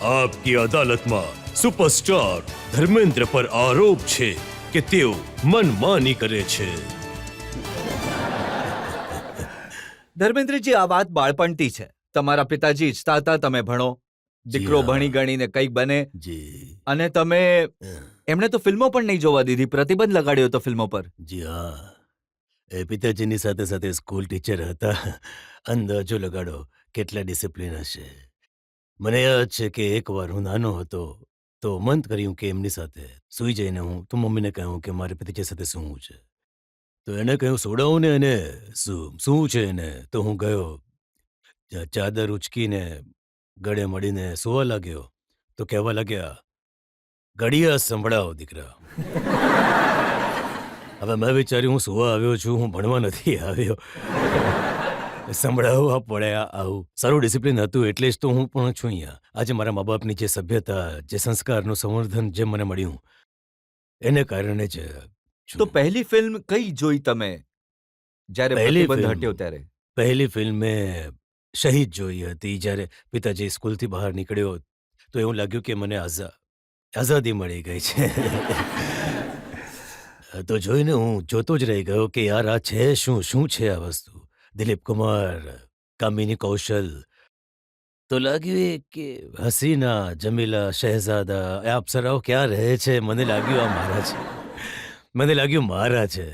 આપકી અદાલતમાં સુપરસ્ટાર ધર્મેન્દ્ર પર આરોપ છે કે તેઓ મનમાની કરે છે. ધર્મેન્દ્રજી, આ વાત બાળપણથી છે. તમારા પિતાજી ઈચ્છતા હતા તમે ભણો, દીકરો જી હા. ભણી ગણીને કંઈક બને, જી અને તમે એમણે તો ફિલ્મો પણ નહીં જોવા દીધી, પ્રતિબંધ લગાડ્યો હતો ફિલ્મો પર. જી હા, એ પિતાજીની સાથે સાથે સ્કૂલ ટીચર હતા. અંદાજો લગાડો કેટલા ડિસિપ્લિન હશે. મને યાદ છે કે એકવાર હું નાનો હતો તો મન કર્યું કે એમની સાથે સૂઈ જઈને હું તો મમ્મીને કહ્યું કે મારે પિતાજી સાથે સૂવું છે. તો એને કહ્યું સોડાવું ને એને શું છે એને. તો હું ગયો, ચાદર ઉચકીને ગળે મળીને સૂવા લાગ્યો તો કહેવા લાગ્યા, ઘડિયા સંભળાવો દીકરા. હવે મેં વિચાર્યું હું સૂવા આવ્યો છું, હું ભણવા નથી આવ્યો. સંભળાવવા પડ્યા આવું. સારું ડિસિપ્લિન હતું એટલે જ તો હું પણ છું અહીંયા. આજે મારા મા બાપની જે સભ્યતા, જે સંસ્કારનું સંવર્ધન જે મને મળ્યું એને કારણે જ તો પહેલી ફિલ્મ કઈ જોઈ તમે જ્યારે પહેલી પ્રતિબંધ ફિલ્મ? હટ્યો ત્યારે? પહેલી ફિલ્મ મેં શહીદ જોઈ હતી. જ્યારે પિતાજી સ્કૂલથી બહાર નીકળ્યો તો એવું લાગ્યું કે મને આઝાદી મળી ગઈ છે. તો જોઈને હું જોતો જ રહી ગયો કે યાર આ છે શું છે આ વસ્તુ. દિલીપ કુમાર, કામિની કૌશલ. તો લાગ્યું એ કે હસીના, જમીલા, શહેઝાદા, એ અપ્સરાઓ ક્યાં રહે છે. મને લાગ્યું આ મારા છે. મને લાગ્યું મારા છે,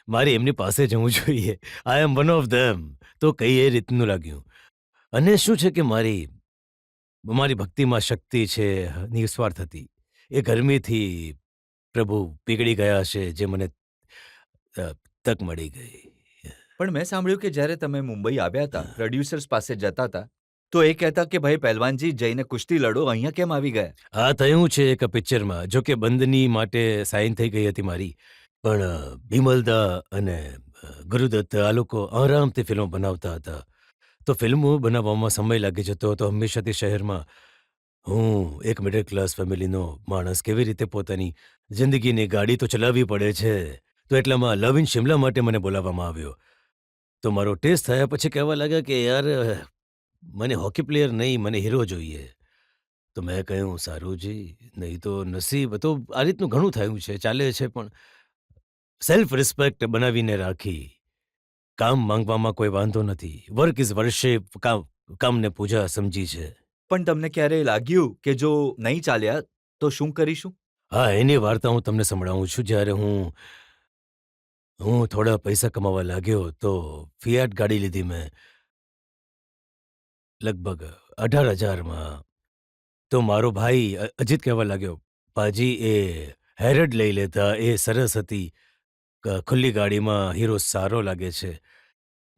મારે એમની પાસે જવું જોઈએ. આઈ એમ વન ઓફ ધેમ. તો કઈ એ રીતનું લાગ્યું. અને શું છે કે મારી ભક્તિમાં શક્તિ છે, નિસ્વાર્થ હતી. એ ગરમીથી પ્રભુ પીગળી ગયા છે જે મને તક મળી ગઈ. પણ મેં સાંભળ્યું કે જ્યારે તમે મુંબઈ આવ્યા હતા, પ્રોડ્યુસર્સ પાસે જતા હતા, તો એ કહેતા કે ભાઈ પહેલવાનજી જઈને કુસ્તી લડો, અહીંયા કેમ આવી ગયા? આ થયું છે એક પિક્ચરમાં. જો કે બંધની માટે સાઇન થઈ ગઈ હતી મારી, પણ બિમલદા અને ગુરુદત્ત આ લોકો આરામથી ફિલ્મો બનાવતા હતા. તો ફિલ્મો બનાવવામાં સમય લાગી જતો હતો. હંમેશાથી શહેરમાં હું એક મિડલ ક્લાસ ફેમિલીનો માણસ કેવી રીતે પોતાની જિંદગીની ગાડી તો ચલાવવી પડે છે. તો એટલામાં લવ ઇન શિમલા માટે મને બોલાવવામાં આવ્યો. તો મારો ટેસ્ટ થયા પછી કહેવા લાગ્યા કે યાર મને હોકી પ્લેયર નહીં, મને હીરો જોઈએ. તો મેં કહ્યું સારું જી, નહીં તો નસીબ. તો આ રીતનું ઘણું થયું છે, ચાલે છે. પણ સેલ્ફ રિસ્પેક્ટ બનાવીને રાખી. કામ માંગવામાં કોઈ વાંધો નથી. Work is worship. કામને પૂજા સમજી છે. પણ તમને ક્યારે લાગ્યું કે જો નહીં ચાલ્યા તો શું કરીશું? હા, એની વાર્તા હું તમને સંભળાવું છું. જ્યારે હું થોડા પૈસા કમાવા લાગ્યો તો ફિયાટ ગાડી લીધી મેં, લગભગ 18,000માં. તો મારો ભાઈ અજીત કહેવા લાગ્યો, પાજી એ હેરડ લઈ લેતા, એ સરસ હતી. ખુલ્લી ગાડીમાં હીરો સારો લાગે છે.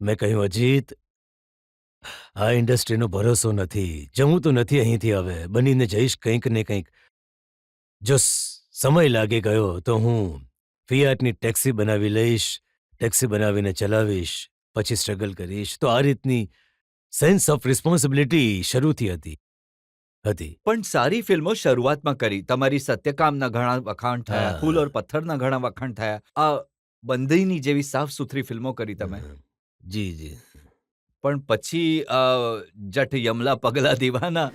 મેં કહ્યું અજીત, આ ઇન્ડસ્ટ્રીનો ભરોસો નથી. જવું તો નથી અહીંથી, હવે બનીને જઈશ કંઈક ને કંઈક. જો સમય લાગી ગયો તો હું ફિયાટની ટેક્સી બનાવી લઈશ, ટેક્સી બનાવીને ચલાવીશ, પછી સ્ટ્રગલ કરીશ. તો આ રીતની સેન્સ ઓફ રિસ્પોન્સિબિલિટી શરૂથી હતી. પણ સારી ફિલ્મો શરૂઆતમાં કરી. તમારી સત્યકામના ઘણા વખાણ થયા, હા. ફૂલ ઓર પથ્થરના ઘણા વખાણ થયા. આ બંધઈની જેવી સાફ સુથરી ફિલ્મો કરી તમે. જી જી. પણ પછી જઠ યમલા પગલા દીવાના.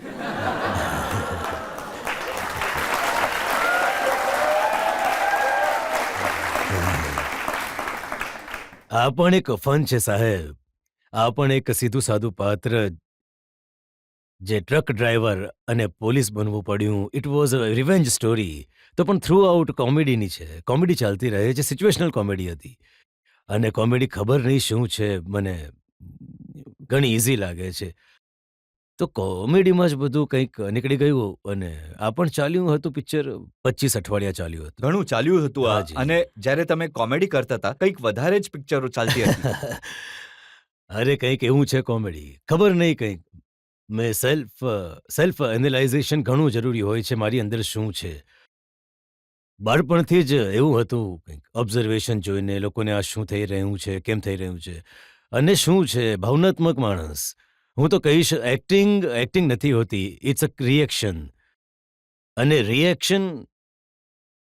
આ પણ એક ફન છે સાહેબ. આ પણ એક સીધું સાદું પાત્ર જે ટ્રક ડ્રાઈવર અને પોલીસ બનવું પડ્યું. It was a revenge story. તો પણ થ્રુ આઉટ કોમેડીની છે. કોમેડી ચાલતી રહે છે. સિચ્યુએશનલ કોમેડી હતી. અને કોમેડી ખબર નહીં શું છે, મને ઘણી ઇઝી લાગે છે. તો કોમેડીમાં જ બધું કંઈક નીકળી ગયું. અને આ પણ ચાલ્યું હતું પિક્ચર, 25 અઠવાડિયા ચાલ્યું હતું. ઘણું ચાલ્યું હતું આ. હાજી. અને જ્યારે તમે કોમેડી કરતા હતા, કંઈક વધારે જ પિક્ચરો ચાલતી હતી. અરે કંઈક એવું છે કોમેડી, ખબર નહીં કંઈક. મેં સેલ્ફ એનાલાઇઝેશન ઘણું જરૂરી હોય છે. મારી અંદર શું છે બાળપણથી જ એવું હતું. કંઈક ઓબ્ઝર્વેશન જોઈને લોકોને આ શું થઈ રહ્યું છે, કેમ થઈ રહ્યું છે, અને શું છે. ભાવનાત્મક માણસ. હું તો કહીશ એક્ટિંગ નથી હોતી, ઇટ્સ અ રિએક્શન. અને રિએક્શન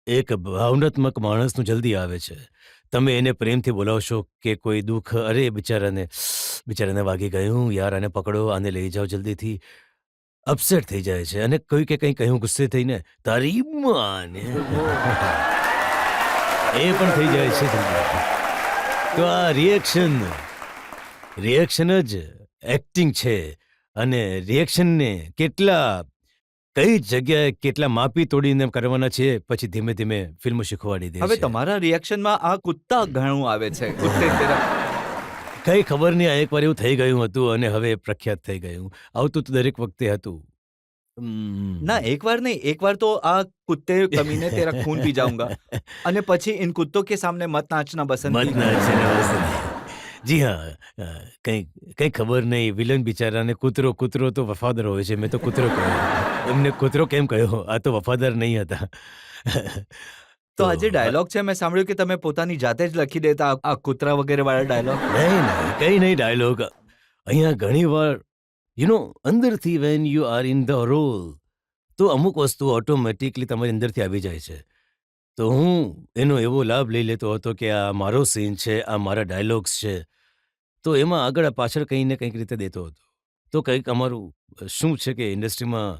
એક ભાવનાત્મક માણસનું જલ્દી આવે છે. તમે એને પ્રેમથી બોલાવશો કે કોઈ દુઃખ, અરે બિચારાને વાગી ગયું યાર, આને પકડો, આને લઈ જાઓ જલ્દીથી. અપસેટ થઈ જાય છે અને કોઈ કે કંઈ કહ્યું ગુસ્સે થઈને તારી માને એ પણ થઈ જાય છે થોડી. તો આ રિએક્શન જ એક્ટિંગ છે અને રિએક્શનને કઈ જગ્યાએ કેટલા માપી તોડીને કરવાના છે પછી ધીમે ધીમે ફિલ્મ શીખવાડી દે હવે છે. તમારા રિએક્શનમાં આ કુત્તા ઘણું આવે છે કુત્તે તેરા કઈ ખબર નહીં, આ એકવાર એવું થઈ ગયું હતું અને હવે એ પ્રખ્યાત થઈ ગયું. આવતું તો દરેક વખતે હતું. ના એકવાર નહીં, એકવાર તો આ કુત્તે કમીને તેરા ખૂન પી જાઉંગા અને પછી ઇન કુત્તો કે સામને મત નાચના બસંતી. મત ના છે ને વસ્તુ. જી હા, કંઈ ખબર નહીં. વિલન બિચારાને કૂતરો તો વફાદાર હોય છે. મેં તો કૂતરો કહ્યો. એમને કૂતરો કેમ કહ્યો? આ તો વફાદાર નહીં હતા. તો આજે ડાયલોગ છે, મેં સાંભળ્યું કે તમે પોતાની જાતે જ લખી દેતા આ કૂતરા વગેરે વાળા ડાયલોગ. નહીં કંઈ નહીં ડાયલોગ. અહીંયા ઘણી વાર અંદરથી when you are in the role તો અમુક વસ્તુ ઓટોમેટિકલી તમારી અંદરથી આવી જાય છે. તો હું એનો એવો લાભ લઈ લેતો હતો કે આ મારો સીન છે, આ મારા ડાયલોગ્સ છે, તો એમાં આગળ પાછળ કંઈ ને કંઈક રીતે દેતો હતો. તો કંઈક અમારું શું છે કે ઇન્ડસ્ટ્રીમાં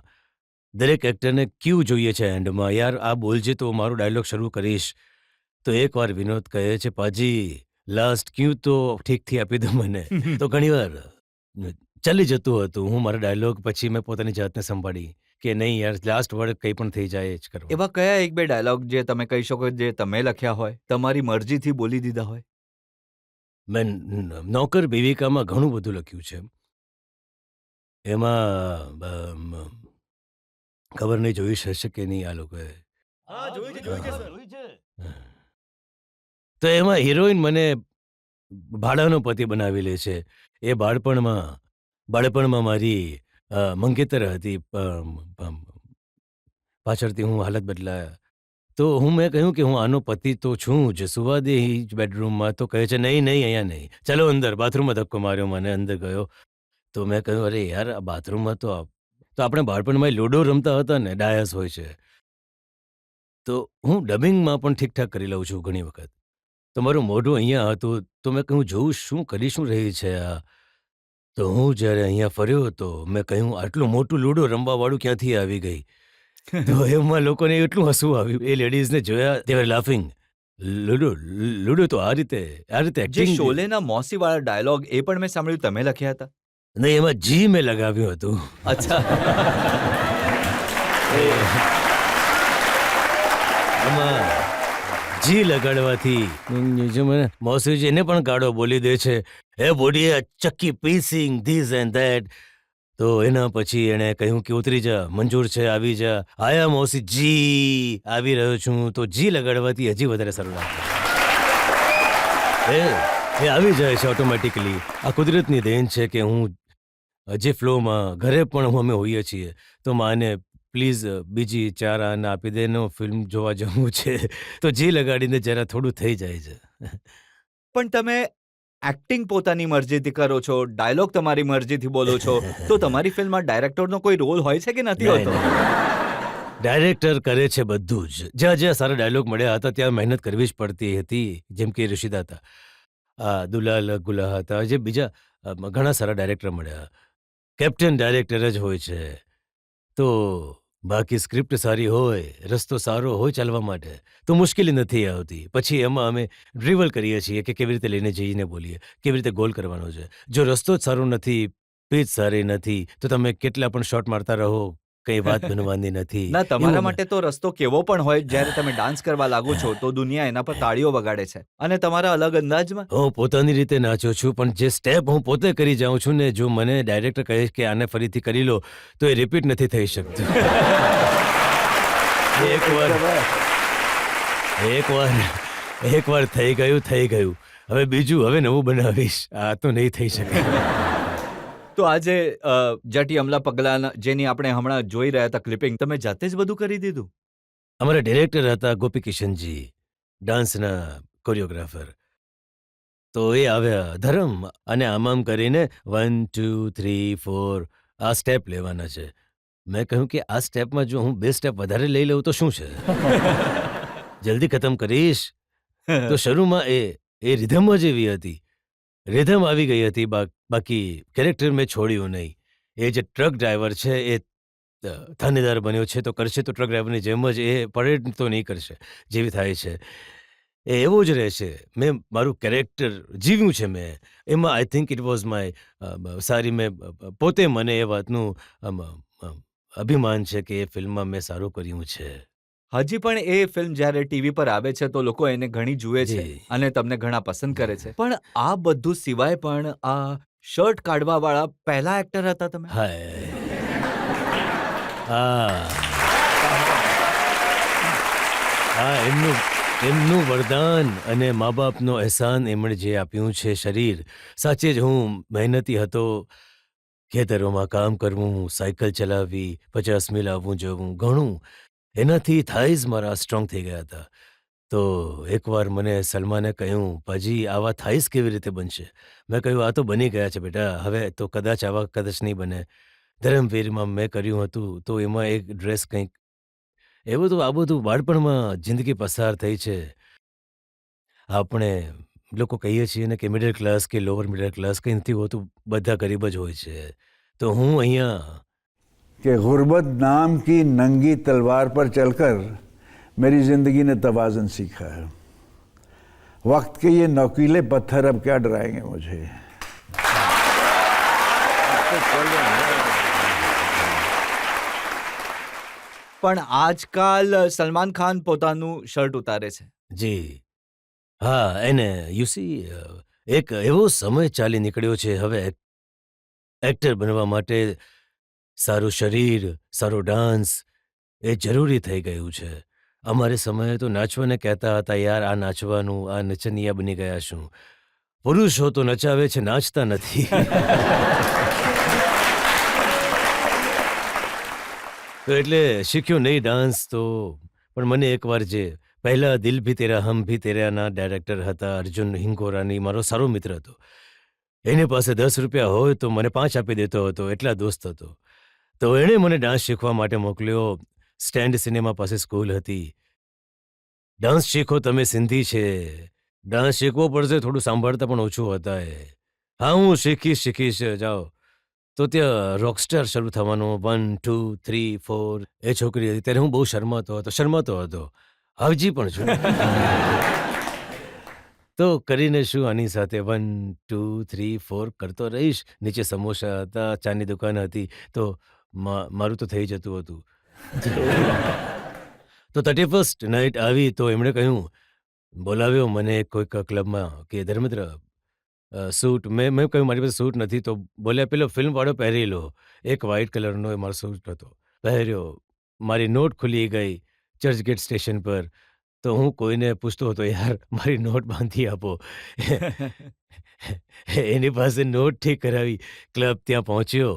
દરેક એક્ટરને ક્યુ જોઈએ છે એન્ડમાં, યાર આ બોલજે તો મારો ડાયલોગ શરૂ કરીશ. તો એકવાર વિનોદ કહે છે, પાજી લાસ્ટ ક્યુ તો ઠીકથી આપી દો મને. તો ઘણીવાર ચાલી જતું હતું. હું મારા ડાયલોગ પછી મેં પોતાની જાતને સંભાળી કે નહીં યાર, લાસ્ટ વર્ડ કંઈ પણ થઈ જાય જ કરવા. એવા કયા એક બે ડાયલોગ જે તમે કહી શકો જે તમે લખ્યા હોય, તમારી મરજીથી બોલી દીધા હોય? મેં નોકર બેવિકામાં ઘણું બધું લખ્યું છે. એમાં ખબર નહીં જોઈ હશે કે નહીં આ લોકોએ. તો એમાં હિરોઈન મને ભાડાનો પતિ બનાવી લે છે. એ બાળપણમાં મારી મંગેતર હતી. પાછળથી હું હાલત બદલાયા. તો મેં કહ્યું કે હું આનો પતિ તો છું જ, સુવા દે જ બેડરૂમમાં. તો કહે છે નહીં અહીંયા નહીં, ચાલો અંદર. બાથરૂમમાં ધક્કો માર્યો, મને અંદર ગયો. તો મેં કહ્યું અરે યાર, આ બાથરૂમમાં તો આપણે બાળપણમાં લૂડો રમતા હતા ને, ડાયસ હોય છે. તો હું ડબિંગમાં પણ ઠીકઠાક કરી લઉં છું ઘણી વખત. તો મારું મોઢું અહીંયા હતું. તો મેં કહ્યું જોઉં શું રહી છે આ. તો હું જ્યારે અહીંયા ફર્યો હતો, મેં કહ્યું આટલું મોટું લૂડો રમવાવાળું ક્યાંથી આવી ગઈ. તો એમાં લોકોને એટલું હસવું આવ્યું. એ લેડીઝને જોયા, દે વર લાફિંગ. લૂડો તો આ રીતે જે એક્ટિંગ. શોલેના મોસી વાળા ડાયલોગ એ પણ મેં સાંભળ્યું તમે લખ્યા હતા. નહીં, એમાં જી મેં લગાવ્યું હતું. અચ્છા. એમાં જી લગાડવાથી જો મને મોસીજી એને પણ ગાળો બોલી દે છે, એ બોડીએ ચક્કી પીસિંગ ધીસ એન્ડ ધેટ. તો એના પછી એણે કહ્યું કે ઉતરી જા, મંજૂર છે, આવી જા. આયા મોસી, જી આવી રહ્યો છું. તો જી લગાડવાથી હજી વધારે સારું લાગે. એ આવી જાય છે ઓટોમેટિકલી. આ કુદરતની દેન છે કે હું જે ફ્લોમાં ઘરે પણ અમે હોઈએ છીએ. તો માને પ્લીઝ બીજી 4 આના આપી દેનો, ફિલ્મ જોવા જવું છે. તો જી લગાડીને જરા થોડું થઈ જાય છે. પણ તમે એક્ટિંગ પોતાની મરજીથી કરો છો, ડાયલોગ તમારી મરજીથી બોલો છો, તો તમારી ફિલ્મમાં ડાયરેક્ટરનો કોઈ રોલ હોય છે કે નથી હોતો? ડાયરેક્ટર કરે છે બધું જ. જ્યાં સારા ડાયલોગ મળ્યા હતા ત્યાં મહેનત કરવી જ પડતી હતી. જેમ કે ઋષિદા હતા, દુલાલ ગુલા હતા, જે બીજા ઘણા સારા ડાયરેક્ટર મળ્યા. કેપ્ટન ડાયરેક્ટર જ હોય છે. તો બાકી સ્ક્રિપ્ટ સારી હોય, રસ્તો સારો હોય ચાલવા માટે, તો મુશ્કેલી નથી આવતી. પછી એમાં અમે ડ્રિવલ કરીએ છીએ કે કેવી રીતે લઈને જઈને બોલીએ, કેવી રીતે ગોલ કરવાનો છે. જો રસ્તો જ સારો નથી, પીચ સારી નથી, તો તમે કેટલા પણ શોટ મારતા રહો, કંઈ વાત બનવાની નથી. ના, તમારા એવું માટે તો રસ્તો કેવો પણ હોય, જ્યારે તમે ડાન્સ કરવા લાગો છો તો દુનિયા એના પર તાળીઓ વગાડે છે અને તમારા અલગ અંદાજમાં. હું પોતાની રીતે નાચ્યો છું, પણ જે સ્ટેપ હું પોતે કરી જાઉં છું ને, જો મને ડાયરેક્ટર કહે કે આને ફરીથી કરી લો, તો એ રિપીટ નથી થઈ શકતું. એકવાર થઈ ગયું. હવે નવું બનાવીશ. આ તો નહીં થઈ શકે. તો આજે જટી અમલા પગલા જેની આપણે હમણાં જોઈ રહ્યા હતા ક્લિપિંગ, તમે જાતે જ બધું કરી દીધું? અમારા ડિરેક્ટર હતા ગોપીકિશનજી, ડાન્સના કોરિયોગ્રાફર. તો એ આવ્યા, ધરમ અને આમ કરીને 1 2 3 4 આ સ્ટેપ લેવાના છે. મેં કહ્યું કે આ સ્ટેપમાં જો હું 2 સ્ટેપ વધારે લઈ લઉં તો શું છે, જલ્દી ખતમ કરીશ. તો શરૂમાં એ રિધમ જ એવી હતી, રિધમ આવી ગઈ હતી. બાકી કેરેક્ટર મેં છોડ્યું નહીં. એ જે ટ્રક ડ્રાઈવર છે એ થાનેદાર બન્યો છે તો કરશે તો ટ્રક ડ્રાઈવરની જેમ જ, એ પરેડ તો નહીં કરશે જેવી થાય છે એ એવો જ રહેશે. મેં મારું કેરેક્ટર જીવ્યું છે મેં એમાં. I think it was my સારી મેં પોતે મને એ વાતનું અભિમાન છે કે એ ફિલ્મમાં મેં સારું કર્યું છે. હજી પણ એ ફિલ્મ જ્યારે ટીવી પર આવે છે તો લોકો એને ઘણી જુએ છે જી. અને તમને ઘણા પસંદ કરે છે. પણ આ બધું સિવાય પણ આ શર્ટ કાઢવાવાળા પહેલા એક્ટર હતા તમે? હાય હા એમનું વરદાન અને મા બાપનો અહેસાન એમણે જે આપ્યું છે શરીર. સાચે જ હું મહેનતી હતો. ખેતરોમાં કામ કરવું, સાયકલ ચલાવવી, 50 મીલ આવવું જવું, ઘણું એનાથી થાઈઝ મારા સ્ટ્રોંગ થઈ ગયા હતા. તો એકવાર મને સલમાને કહ્યું, પાજી આવા થાઈઝ કેવી રીતે બનશે? મેં કહ્યું, આ તો બની ગયા છે બેટા, હવે તો કદાચ આવા કદાચ નહીં બને. ધરમવીરમાં મેં કર્યું હતું તો એમાં એક ડ્રેસ કંઈક એવું તો, આ બધું બાળપણમાં જિંદગી પસાર થઈ છે. આપણે લોકો કહીએ છીએ ને કે મિડલ ક્લાસ કે લોઅર મિડલ ક્લાસ કંઈ નથી હોતું, બધા ગરીબ જ હોય છે. તો હું અહીંયા कि गुर्बत नाम की नंगी तलवार पर चलकर मेरी ज़िंदगी ने तवाज़ुन सीखा है. वक्त के ये नोकीले पत्थर अब क्या डराएंगे मुझे. પણ આજકાલ સલમાન ખાન પોતાનું શર્ટ ઉતારે છે. જી હા, એને યુ સી એક એવો સમય ચાલી નીકળ્યો છે હવે એક્ટર બનવા માટે સારું શરીર, સારો ડાન્સ એ જરૂરી થઈ ગયું છે. અમારે સમયે તો નાચવાને કહેતા હતા, યાર આ નાચવાનું, આ નચનિયા બની ગયા શું. પુરુષો તો નચાવે છે, નાચતા નથી. તો એટલે શીખ્યો નહીં ડાન્સ તો. પણ મને એકવાર જે પહેલા દિલ ભી તેરા હમ ભી તેરાના ડાયરેક્ટર હતા અર્જુન હિંગોરાની, મારો સારો મિત્ર હતો. એની પાસે 10 રૂપિયા હોય તો મને 5 આપી દેતો હતો, એટલા દોસ્ત હતો. તો એણે મને ડાન્સ શીખવા માટે મોકલ્યો. સ્ટેન્ડ સિનેમા પાસે સ્કૂલ હતી. ડાન્સ શીખો તમે, સિંધી છે, ડાન્સ શીખવો પડશે, થોડું સાંભળતા પણ ઓછું હતા એ. હા હું શીખીશ જાઓ. તો ત્યાં રોકસ્ટાર શરૂ થવાનો, 1 2 3 4. એ છોકરી હતી ત્યારે હું બહુ શરમાતો હતો, હજી પણ છું. તો કરીને શું આની સાથે 1 2 3 4 કરતો રહીશ. નીચે સમોસા હતા, ચાની દુકાન હતી, તો મારું તો થઈ જતું હતું. તો 31st નાઇટ આવી તો એમણે કહ્યું, બોલાવ્યો મને કોઈક ક્લબમાં કે ધર્મેન્દ્ર સૂટ. મેં કહ્યું મારી પાસે સૂટ નથી. તો બોલ્યા પેલો ફિલ્મવાળો પહેરી લો. એક વ્હાઇટ કલરનો એ મારો સૂટ હતો, પહેર્યો. મારી નોટ ખુલી ગઈ ચર્ચગેટ સ્ટેશન પર. તો હું કોઈને પૂછતો હતો, યાર મારી નોટ બાંધી આપો. એની પાસે નોટ ઠીક કરાવી. ક્લબ ત્યાં પહોંચ્યો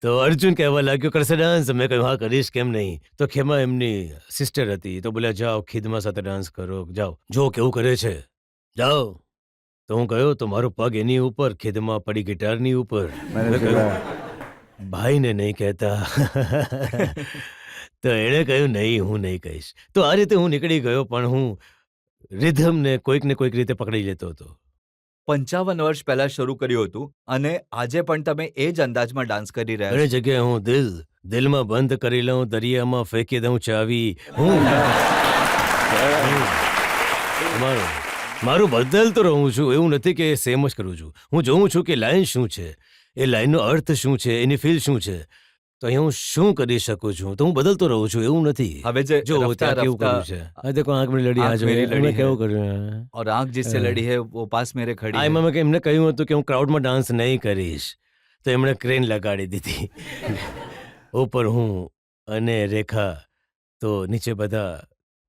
તો અર્જુન કહેવા લાગ્યો, કરશે ડાન્સ? મેં કહ્યું હા કરીશ, કેમ નહીં. તો ખેમા એમની સિસ્ટર હતી, તો બોલ્યા જાઓ ખીદમા સાથે ડાન્સ કરો, જાઓ જો કેવું કરે છે, જાઓ. તો હું ગયો તો મારો પગ એની ઉપર, ખીદમા પડી ગિટારની ઉપર. मैंने મેં કહ્યું, सोचा ભાઈને નહીં કહેતા. તો એણે કહ્યું નહીં, હું નહીં કહીશ. તો આ રીતે હું નીકળી ગયો, પણ હું રિધમને કોઈક ને કોઈક રીતે પકડી લેતો હતો. 55 વર્ષ પહેલા શરૂ કર્યું હતું અને આજે પણ તમે એ જ અંદાજમાં ડાન્સ કરી રહ્યા ઘણી છો. જગ્યાએ હું દિલમાં બંધ કરી લઉં, દરિયામાં ફેંકી દઉં ચાવી. મારું બદલતો રહું છું, એવું નથી કે સેમ જ કરું છું. હું જોઉં છું કે લાઈન શું છે, એ લાઈનનો અર્થ શું છે, એની ફીલ શું છે. તો અહીંયા હું શું કરી શકું છું, તો હું બદલતો રહું છું, એવું નથી. હવે જે જો રફતા ત્યાં કેવું રફતા કર્યું છે, આ દેખો આંખ મેરી લડી, આંખ આ મેરી લડી મેં કેવું કર્યું. और आंख जिससे लड़ी है वो पास मेरे खड़ी આ है. એમાં મેં એમને કહ્યું હતું કે હું ક્રાઉડમાં ડાન્સ નહીં કરીશ. તો એમણે ક્રેન લગાડી દીધી. ઉપર હું અને રેખા, તો નીચે બધા.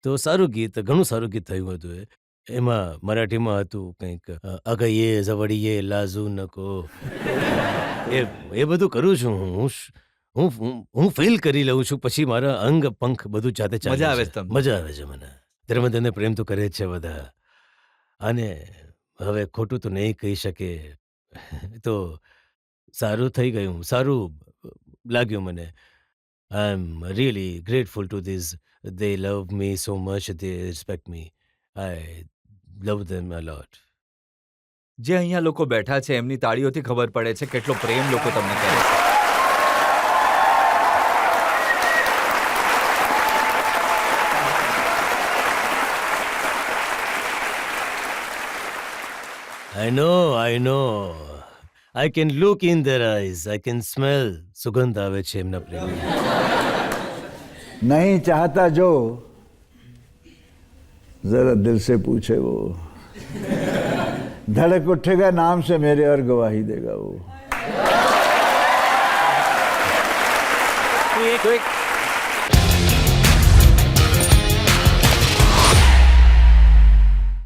તો સારું ગીત, ઘણું સારું ગીત થયું હતું એ. એમાં મરાઠીમાં હતું કંઈક, અગયે ઝવડીએ લાઝુ નકો. એ બધું કરું છું હું ફીલ કરી લઉં છું, પછી મારા અંગ પંખ બધું જાતે ચાલે મજા આવે છે. છે તમને? મજા આવે છે મને. ધર્મેન્દ્રને પ્રેમ તો કરે જ છે બધા. અને હવે ખોટું તો નહીં કહી શકે. તો સારું થઈ ગયું, સારું લાગ્યું મને. I am really grateful to this. They love me so much, they respect me. I love them a lot. જે અહીંયા લોકો બેઠા છે એમની તાળીઓથી ખબર પડે છે કેટલો પ્રેમ લોકો તમને કરે છે. I know I can look in their eyes, I can smell. સુગંધ આવે છે એમના પ્રેમ. नहीं चाहता जो जरा दिल से पूछे वो, धड़क उठेगा नाम से मेरे और गवाही देगा वो. તો એક